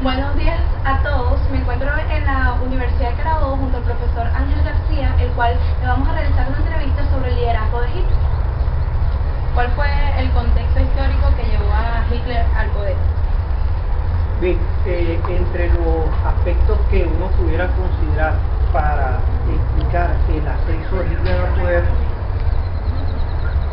Buenos días a todos. Me encuentro en la Universidad de Carabobo junto al profesor Ángel García, el cual le vamos a realizar una entrevista sobre el liderazgo de Hitler. ¿Cuál fue el contexto histórico que llevó a Hitler al poder? Bien, entre los aspectos que uno pudiera considerar para explicar el ascenso de Hitler al poder,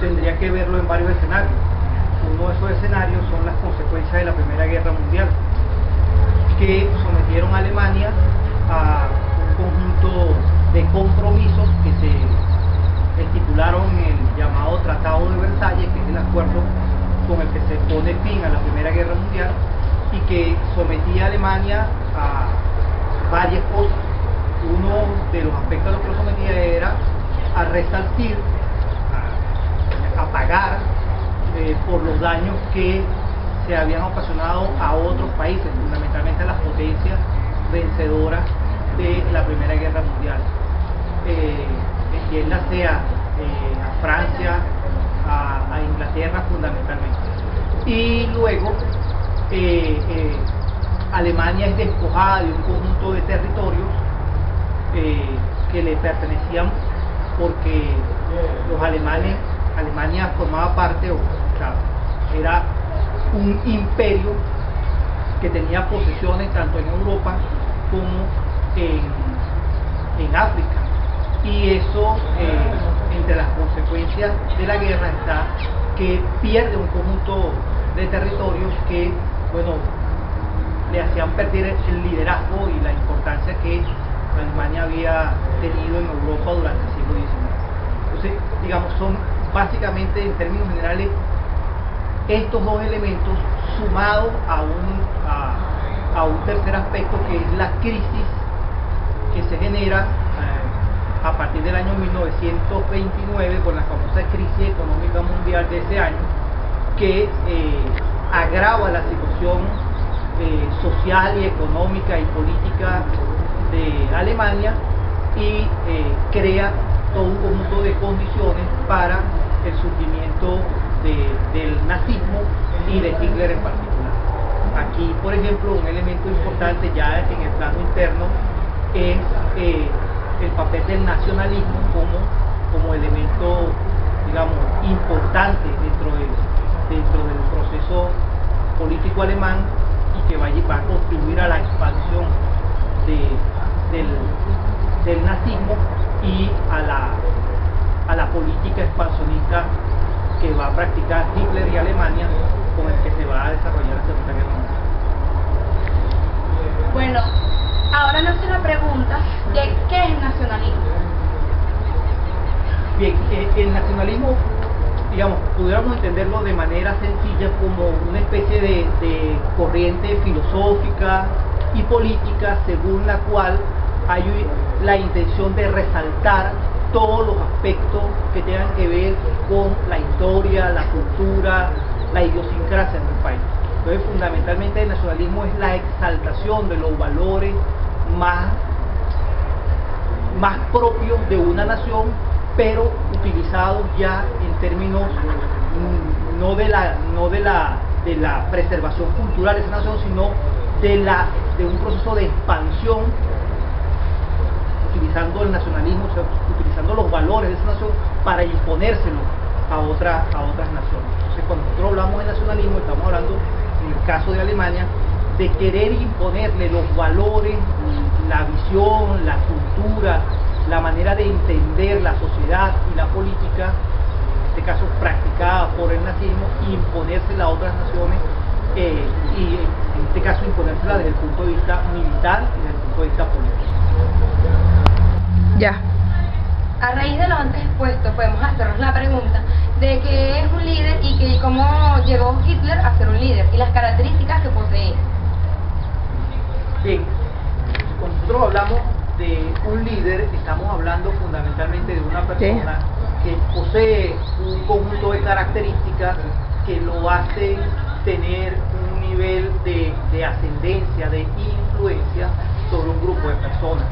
tendría que verlo en varios escenarios. Uno de esos escenarios son las consecuencias de la Primera Guerra Mundial, que sometieron a Alemania a un conjunto de compromisos que se estipularon en el llamado Tratado de Versalles, que es el acuerdo con el que se pone fin a la Primera Guerra Mundial y que sometía a Alemania a varias cosas. Uno de los aspectos a los que lo sometía era a resarcir, a pagar por los daños que se habían ocasionado a otros países, fundamentalmente a las potencias vencedoras de la Primera Guerra Mundial, entiéndase a Francia, a Inglaterra fundamentalmente. Y luego Alemania es despojada de un conjunto de territorios que le pertenecían porque los alemanes, Alemania formaba parte, o sea, era un imperio que tenía posesiones tanto en Europa como en África, y eso entre las consecuencias de la guerra está que pierde un conjunto de territorios que, bueno, le hacían perder el liderazgo y la importancia que Alemania había tenido en Europa durante el siglo XIX. Entonces, digamos, son básicamente, en términos generales, estos dos elementos sumados a un tercer aspecto, que es la crisis que se genera a partir del año 1929 con la famosa crisis económica mundial de ese año, que agrava la situación social y económica y política de Alemania y crea todo un conjunto de condiciones para el surgimiento del nazismo y de Hitler en particular. Aquí, por ejemplo, un elemento importante ya en el plano interno es el papel del nacionalismo como elemento, digamos, importante dentro del proceso político alemán, y que va a contribuir a la expansión del nazismo y a la política expansionista que va a practicar Hitler y Alemania, con el que se va a desarrollar la Segunda Guerra Mundial. Bueno, ahora nace la pregunta de ¿qué es nacionalismo? Bien, el nacionalismo, digamos, pudiéramos entenderlo de manera sencilla como una especie de corriente filosófica y política según la cual hay la intención de resaltar todos los aspectos que tengan que ver con la historia, la cultura, la idiosincrasia de un país. Entonces, fundamentalmente el nacionalismo es la exaltación de los valores más propios de una nación, pero utilizados ya en términos no de la preservación cultural de esa nación, sino de un proceso de expansión, utilizando el nacionalismo, o sea, utilizando los valores de esa nación para imponérselo a otras naciones. Entonces, cuando nosotros hablamos de nacionalismo, estamos hablando, en el caso de Alemania, de querer imponerle los valores, la visión, la cultura, la manera de entender la sociedad y la política, en este caso practicada por el nazismo, y imponérsela a otras naciones, y en este caso imponérsela desde el punto de vista militar y desde el punto de vista político. Ya. A raíz de lo antes expuesto, podemos hacernos la pregunta de qué es un líder y cómo llegó Hitler a ser un líder y las características que posee. Bien, cuando nosotros hablamos de un líder, estamos hablando fundamentalmente de una persona que posee un conjunto de características que lo hacen tener un nivel de ascendencia, de influencia sobre un grupo de personas.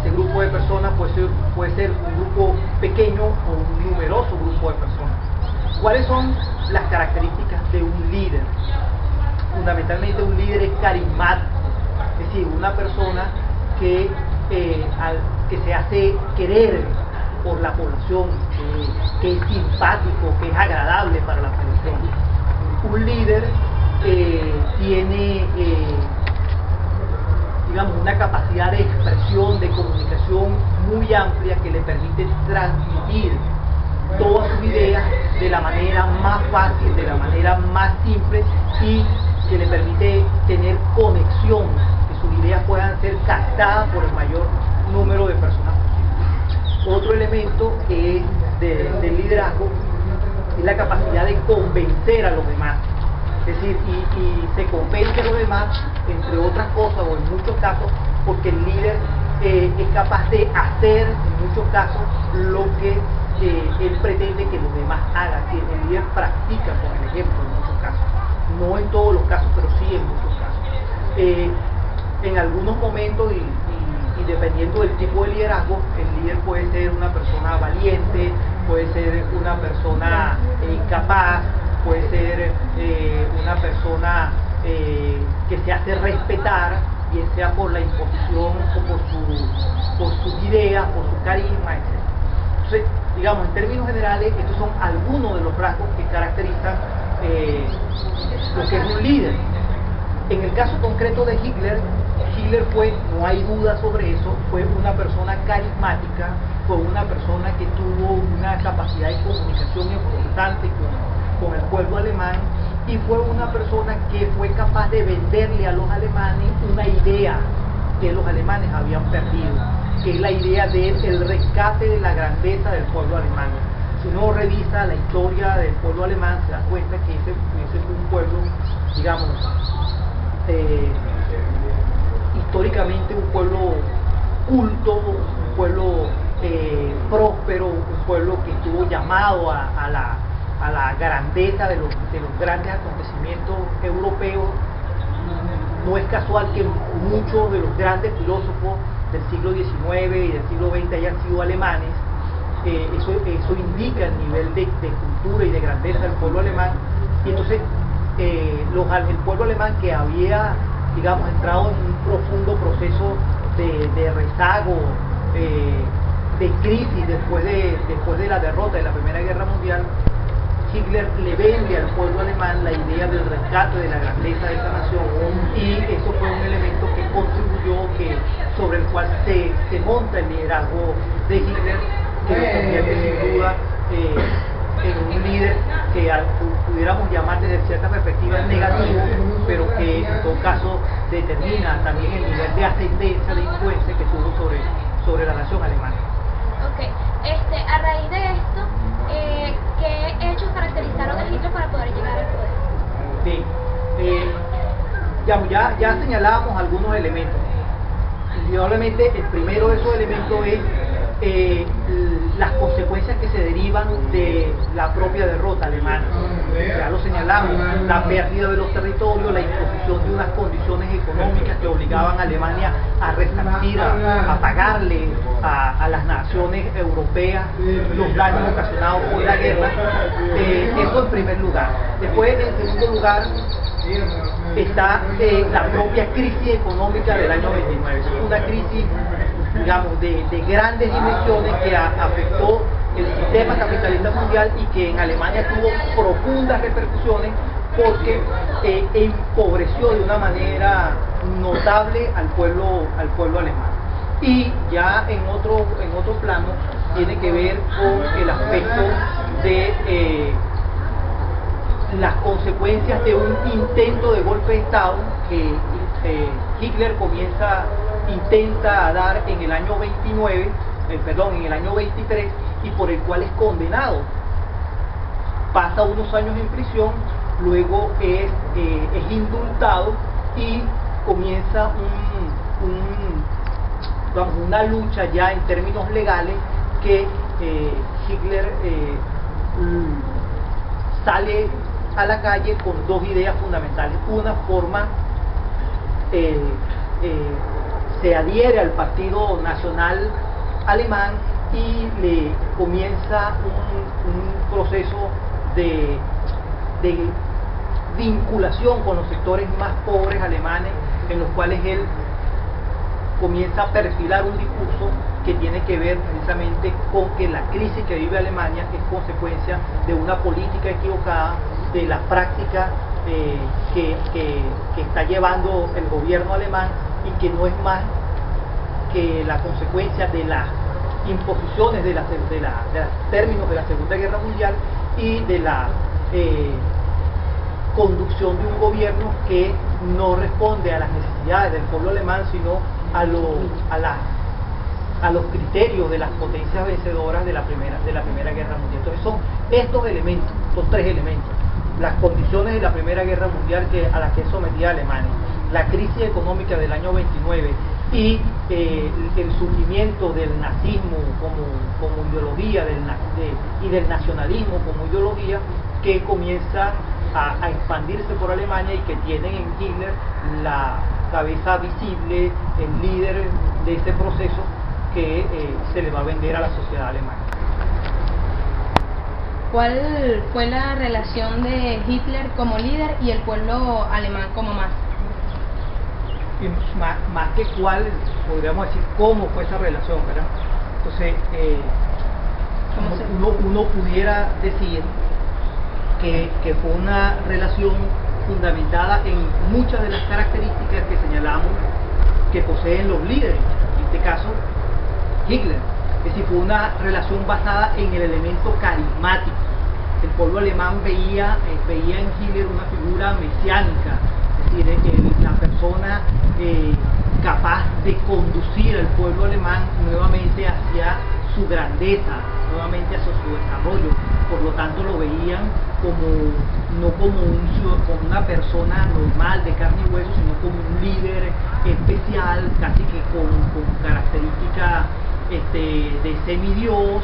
Ese grupo de personas puede ser un grupo pequeño o un numeroso grupo de personas. ¿Cuáles son las características de un líder? fundamentalmente un líder es carismático, es decir, una persona que se hace querer por la población, que es simpático, que es agradable para la población. Un líder tiene, digamos, una capacidad de expresión, de comunicación muy amplia que le permite transmitir todas sus ideas de la manera más fácil, de la manera más simple, y que le permite tener conexión, que sus ideas puedan ser captadas por el mayor número de personas posible. Otro elemento que es del liderazgo es la capacidad de convencer a los demás. Es decir, y se convence a los demás, entre otras cosas, o en muchos casos, porque el líder es capaz de hacer, en muchos casos, lo que él pretende que los demás hagan. Que el líder practica con el ejemplo en muchos casos, no en todos los casos, pero sí en muchos casos. En algunos momentos y dependiendo del tipo de liderazgo, el líder puede ser una persona valiente, puede ser una persona capaz, puede ser una persona que se hace respetar, bien sea por la imposición o por sus ideas, por su carisma, etc. Entonces, digamos, en términos generales, estos son algunos de los rasgos que caracterizan lo que es un líder. En el caso concreto de Hitler fue, no hay duda sobre eso, fue una persona carismática, fue una persona que tuvo una capacidad de comunicación importante con el pueblo alemán, y fue una persona que fue capaz de venderle a los alemanes una idea que los alemanes habían perdido, que es la idea del rescate de la grandeza del pueblo alemán. Si uno revisa la historia del pueblo alemán, se da cuenta que ese fue un pueblo, digamos, históricamente un pueblo culto, un pueblo próspero, un pueblo que estuvo llamado a la grandeza de los grandes acontecimientos europeos. No es casual que muchos de los grandes filósofos del siglo XIX y del siglo XX hayan sido alemanes. Eso indica el nivel de cultura y de grandeza del pueblo alemán. Y entonces el pueblo alemán, que había, digamos, entrado en un profundo proceso de rezago, de crisis después de la derrota de la Primera Guerra Mundial, Hitler le vende al pueblo alemán la idea del rescate de la grandeza de esta nación, y eso fue un elemento que contribuyó, sobre el cual se monta el liderazgo de Hitler, que lo convierte sin duda en un líder que pudiéramos llamar desde cierta perspectiva negativo, pero que en todo caso determina también el nivel de ascendencia, de influencia que tuvo sobre la nación alemana. Ok, a raíz de esto, ¿qué hechos caracterizaron a Hitler para poder llegar al poder? Sí, ya señalábamos algunos elementos. Indudablemente el primero de esos elementos es las consecuencias que se derivan de la propia derrota alemana. Ya lo señalamos, la pérdida de los territorios, la imposición de unas condiciones económicas que obligaban a Alemania a resarcir, a pagarle a las naciones europeas los daños ocasionados por la guerra. Eso en primer lugar. Después, en segundo lugar, está la propia crisis económica del año 29. Es una crisis, digamos, de grandes dimensiones que afectó el sistema capitalista mundial y que en Alemania tuvo profundas repercusiones porque empobreció de una manera notable al pueblo alemán. Y ya en otro plano tiene que ver con el aspecto de las consecuencias de un intento de golpe de Estado que Hitler intenta dar en el año 23, y por el cual es condenado. Pasa unos años en prisión, luego es indultado y comienza una lucha ya en términos legales que Hitler sale a la calle con dos ideas fundamentales. Una forma, se adhiere al Partido Nacional Alemán y le comienza un proceso de vinculación con los sectores más pobres alemanes, en los cuales él comienza a perfilar un discurso que tiene que ver precisamente con que la crisis que vive Alemania es consecuencia de una política equivocada, de la práctica que está llevando el gobierno alemán, y que no es más que la consecuencia de las imposiciones de los términos de la Segunda Guerra Mundial y de la conducción de un gobierno que no responde a las necesidades del pueblo alemán, sino a los criterios de las potencias vencedoras de la Primera Guerra Mundial. Entonces son estos elementos, son tres elementos: las condiciones de la Primera Guerra Mundial a las que es sometida Alemania, la crisis económica del año 29 y el surgimiento del nazismo como ideología y del nacionalismo como ideología, que comienza a expandirse por Alemania y que tienen en Hitler la cabeza visible, el líder de este proceso que se le va a vender a la sociedad alemana. ¿Cuál fue la relación de Hitler como líder y el pueblo alemán como masa? Más que cuál, podríamos decir cómo fue esa relación, ¿verdad? Entonces, uno pudiera decir que fue una relación fundamentada en muchas de las características que señalamos que poseen los líderes, en este caso Hitler. Es decir, fue una relación basada en el elemento carismático. El pueblo alemán veía en Hitler una figura mesiánica, es decir, la persona capaz de conducir al pueblo alemán nuevamente hacia su grandeza, nuevamente hacia su desarrollo. Por lo tanto, lo veían no como una persona normal de carne y hueso, sino como un líder especial, casi que con características de semidios,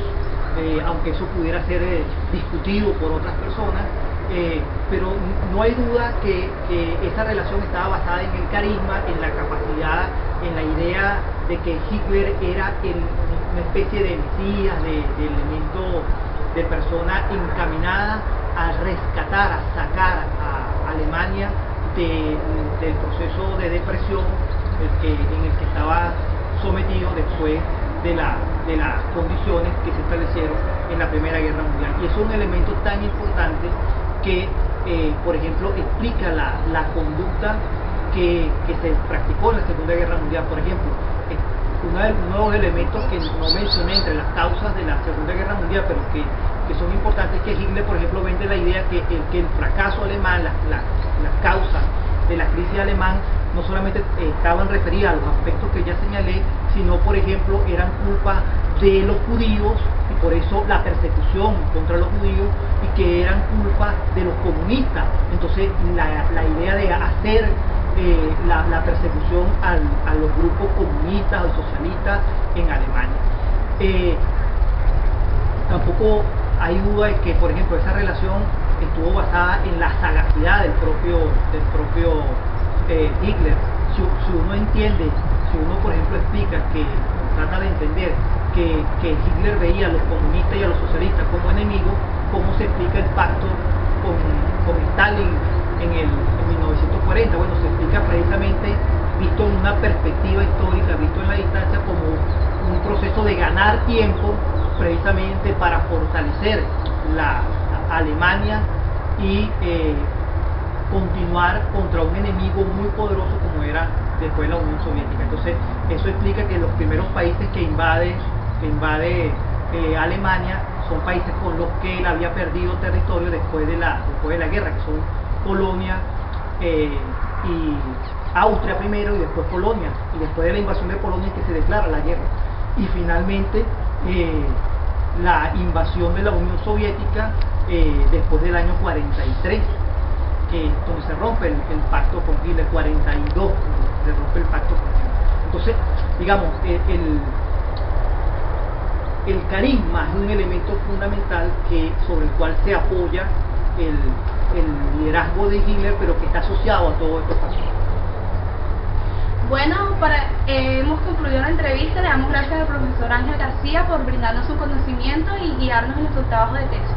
aunque eso pudiera ser discutido por otras personas, pero no hay duda que esa relación estaba basada en el carisma, en la capacidad, en la idea de que Hitler era una especie de mesías, de elemento de persona encaminada a rescatar, a sacar a Alemania del proceso de depresión en el que estaba sometido después de las condiciones que se establecieron en la Primera Guerra Mundial. Y eso es un elemento tan importante que, por ejemplo, explica la conducta que se practicó en la Segunda Guerra Mundial. Por ejemplo, uno de los elementos que no mencioné entre las causas de la Segunda Guerra Mundial, pero que son importantes, que Hitler, por ejemplo, vende la idea que el fracaso alemán, las causas de la crisis alemán, no solamente estaban referidas a los aspectos que ya señalé, sino, por ejemplo, eran culpa de los judíos, y por eso la persecución contra los judíos, y que eran culpa de los comunistas. Entonces, la idea de hacer la persecución a los grupos comunistas o socialistas en Alemania. Tampoco hay duda de que, por ejemplo, esa relación estuvo basada en la sagacidad del propio Hitler. Si uno entiende, si uno, por ejemplo, explica trata de entender que Hitler veía a los comunistas y a los socialistas como enemigos, ¿cómo se explica el pacto con Stalin en 1940? Bueno, se explica precisamente, visto en una perspectiva histórica, visto en la distancia, como un proceso de ganar tiempo, precisamente para fortalecer la Alemania y continuar contra un enemigo muy poderoso como era después la Unión Soviética. Entonces, eso explica que los primeros países que invade Alemania son países con los que él había perdido territorio después de la guerra, que son Polonia y Austria primero, y después Polonia, y después de la invasión de Polonia es que se declara la guerra, y finalmente la invasión de la Unión Soviética después del año 43, donde se rompe el pacto con Hitler. 42 se rompe el pacto con Hitler. Entonces, digamos, el carisma es un elemento fundamental sobre el cual se apoya el liderazgo de Hitler, pero que está asociado a todos estos factores. Bueno, hemos concluido la entrevista. Le damos gracias al profesor Ángel García por brindarnos su conocimiento y guiarnos en nuestro trabajo de tesis.